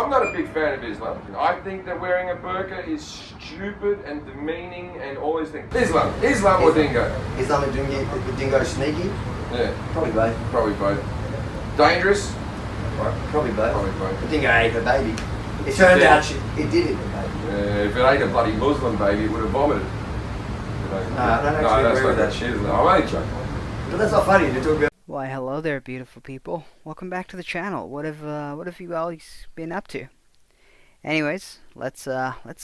I'm not a big fan of Islam. I think that wearing a burqa is stupid and demeaning and all these things. Islam or dingo? Islam and dingo sneaky? Yeah. Probably both. Probably both. Dangerous? Right. Probably both. Probably both. The dingo ate the baby. It turned out it did eat the baby. If it ate a bloody Muslim baby, it would have vomited. No, I don't actually agree with that shit. I'm only joking. But that's not funny to talk about. Why, hello there, beautiful people. Welcome back to the channel. What have you all been up to? Anyways, let's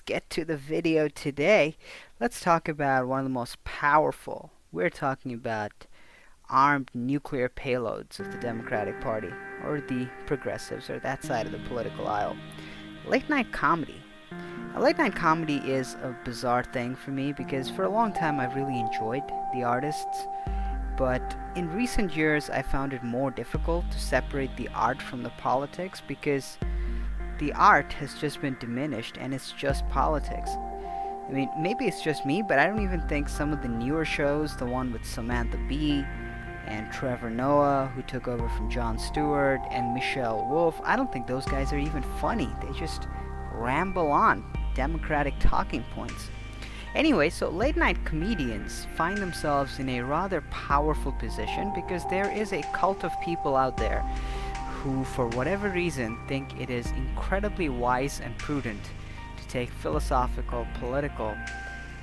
get to the video today. Let's talk about one of the most powerful. We're talking about armed nuclear payloads of the Democratic Party, or the progressives, or that side of the political aisle. Late night comedy. Now, late night comedy is a bizarre thing for me because for a long time I've really enjoyed the artists. But in recent years, I found it more difficult to separate the art from the politics because the art has just been diminished and it's just politics. I mean, maybe it's just me, but I don't even think some of the newer shows, the one with Samantha Bee and Trevor Noah, who took over from Jon Stewart, and Michelle Wolf, I don't think those guys are even funny. They just ramble on Democratic talking points. Anyway, so late night comedians find themselves in a rather powerful position because there is a cult of people out there who, for whatever reason, think it is incredibly wise and prudent to take philosophical, political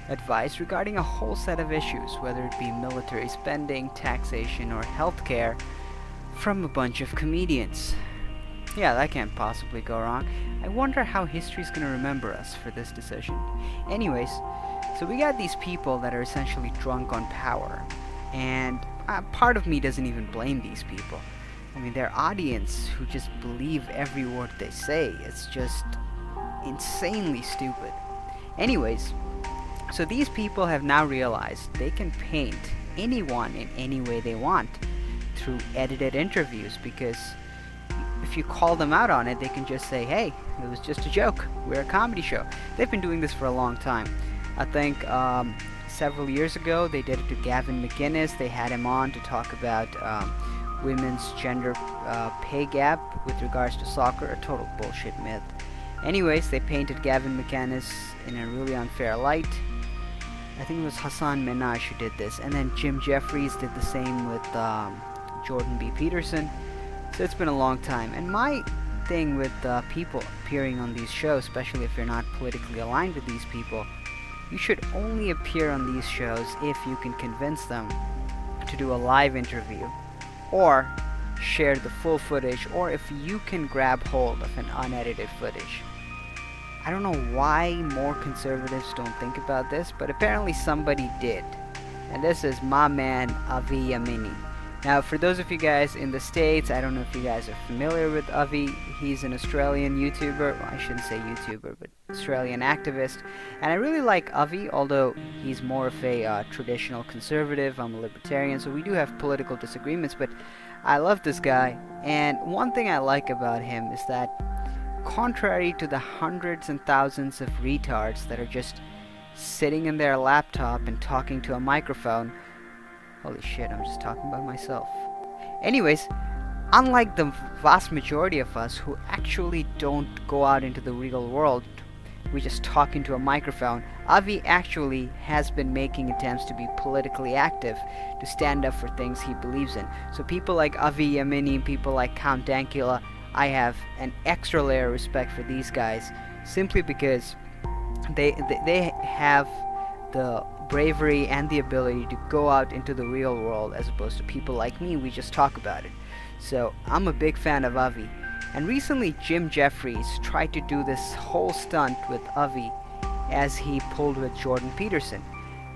advice regarding a whole set of issues, whether it be military spending, taxation, or healthcare, from a bunch of comedians. Yeah, that can't possibly go wrong. I wonder how history's gonna remember us for this decision. Anyways, so we got these people that are essentially drunk on power, and part of me doesn't even blame these people. I mean, their audience who just believe every word they say, it's just insanely stupid. Anyways, so these people have now realized they can paint anyone in any way they want through edited interviews, because if you call them out on it, they can just say, hey, it was just a joke, we're a comedy show. They've been doing this for a long time. I think several years ago they did it to Gavin McInnes. They had him on to talk about women's gender pay gap with regards to soccer, a total bullshit myth. Anyways, they painted Gavin McInnes in a really unfair light. I think it was Hassan Minhaj who did this, and then Jefferies did the same with Jordan B. Peterson. So it's been a long time, and my thing with people appearing on these shows, especially if you're not politically aligned with these people, you should only appear on these shows if you can convince them to do a live interview, or share the full footage, or if you can grab hold of an unedited footage. I don't know why more conservatives don't think about this, but apparently somebody did. And this is my man Avi Yemeni. Now, for those of you guys in the States, I don't know if you guys are familiar with Avi. He's an Australian YouTuber. Well, I shouldn't say YouTuber, but Australian activist. And I really like Avi, although he's more of a traditional conservative. I'm a libertarian, so we do have political disagreements, but I love this guy. And one thing I like about him is that, contrary to the hundreds and thousands of retards that are just sitting in their laptop and talking to a microphone, holy shit, I'm just talking about myself. Anyways, unlike the vast majority of us who actually don't go out into the real world, we just talk into a microphone, Avi actually has been making attempts to be politically active, to stand up for things he believes in. So people like Avi Yemeni, people like Count Dankula, I have an extra layer of respect for these guys, simply because they have the bravery and the ability to go out into the real world, as opposed to people like me, we just talk about it. So I'm a big fan of Avi. And recently Jefferies tried to do this whole stunt with Avi, as he pulled with Jordan Peterson.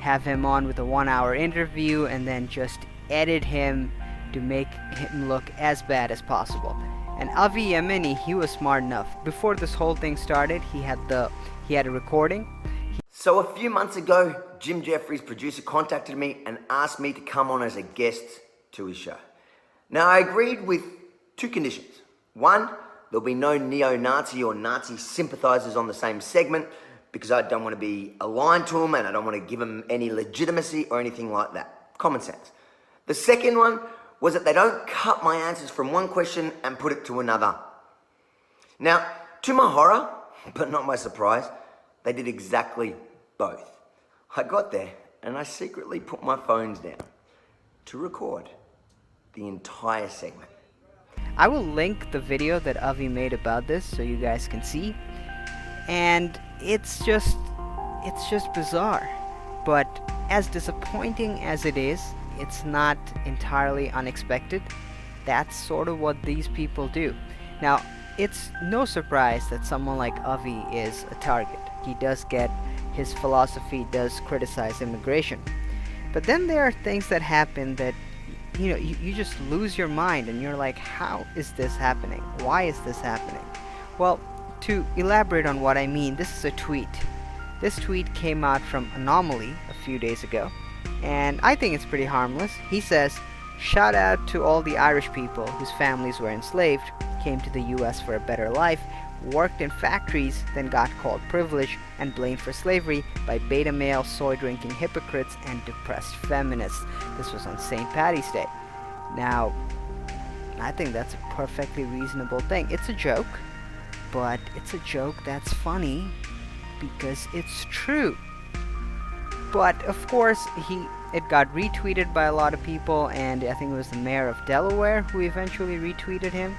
Have him on with a 1-hour interview and then just edit him to make him look as bad as possible. And Avi Yemeni, he was smart enough. Before this whole thing started, he had a recording. So a few months ago, Jim Jefferies' producer contacted me and asked me to come on as a guest to his show. Now, I agreed with 2 conditions. One, there'll be no neo-Nazi or Nazi sympathizers on the same segment, because I don't want to be aligned to them and I don't want to give them any legitimacy or anything like that. Common sense. The second one was that they don't cut my answers from one question and put it to another. Now, To my horror, but not my surprise, they did exactly both. I got there and I secretly put my phones down to record the entire segment. I will link the video that Avi made about this so you guys can see. And it's just bizarre. But as disappointing as it is, it's not entirely unexpected. That's sort of what these people do. Now, it's no surprise that someone like Avi is a target. He does get, his philosophy does criticize immigration. But then there are things that happen that, you just lose your mind and you're like, how is this happening? Why is this happening? Well, to elaborate on what I mean, this is a tweet. This tweet came out from An0maly a few days ago, and I think it's pretty harmless. He says, "Shout out to all the Irish people whose families were enslaved, came to the US for a better life, worked in factories, then got called privileged and blamed for slavery by beta male, soy-drinking hypocrites and depressed feminists." This was on St. Paddy's Day. Now, I think that's a perfectly reasonable thing. It's a joke, but it's a joke that's funny because it's true. But of course, it got retweeted by a lot of people, and I think it was the mayor of Delaware who eventually retweeted him.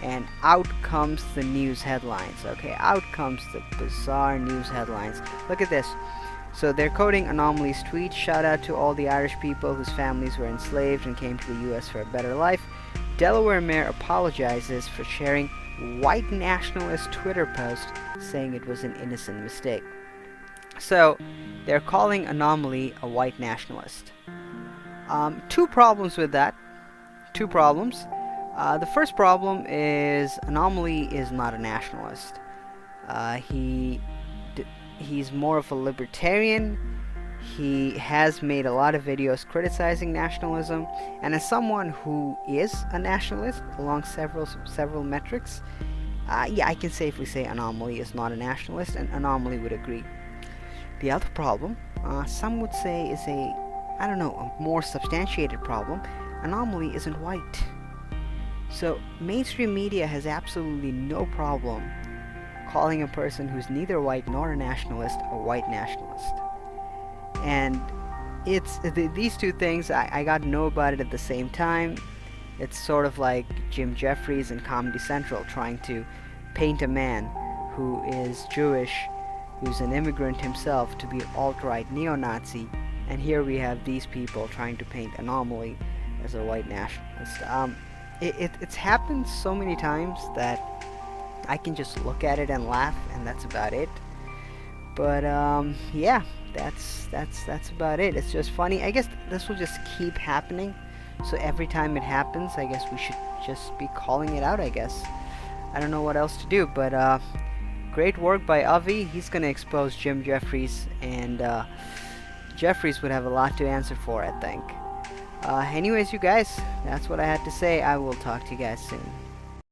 And out comes the news headlines, okay? Out comes the bizarre news headlines. Look at this. So they're quoting An0maly's tweet, "Shout out to all the Irish people whose families were enslaved and came to the US for a better life. Delaware mayor apologizes for sharing white nationalist Twitter post saying it was an innocent mistake." So they're calling An0maly a white nationalist. Two problems with that. Two problems. The first problem is An0maly is not a nationalist. He's more of a libertarian. He has made a lot of videos criticizing nationalism, and as someone who is a nationalist along several metrics, yeah, I can safely say An0maly is not a nationalist, and An0maly would agree. The other problem, some would say, is a more substantiated problem. An0maly isn't white. So mainstream media has absolutely no problem calling a person who's neither white nor a nationalist a white nationalist. And it's these two things, I got to know about it at the same time. It's sort of like Jim Jefferies and Comedy Central trying to paint a man who is Jewish, who's an immigrant himself, to be alt-right neo-Nazi, and here we have these people trying to paint An0maly as a white nationalist. It's happened so many times that I can just look at it and laugh, and that's about it. But yeah, that's about it. It's just funny. I guess this will just keep happening. So every time it happens, I guess we should just be calling it out, I guess. I don't know what else to do, but great work by Avi. He's gonna expose Jim Jefferies, and Jefferies would have a lot to answer for, I think. Anyways, you guys, that's what I had to say. I will talk to you guys soon.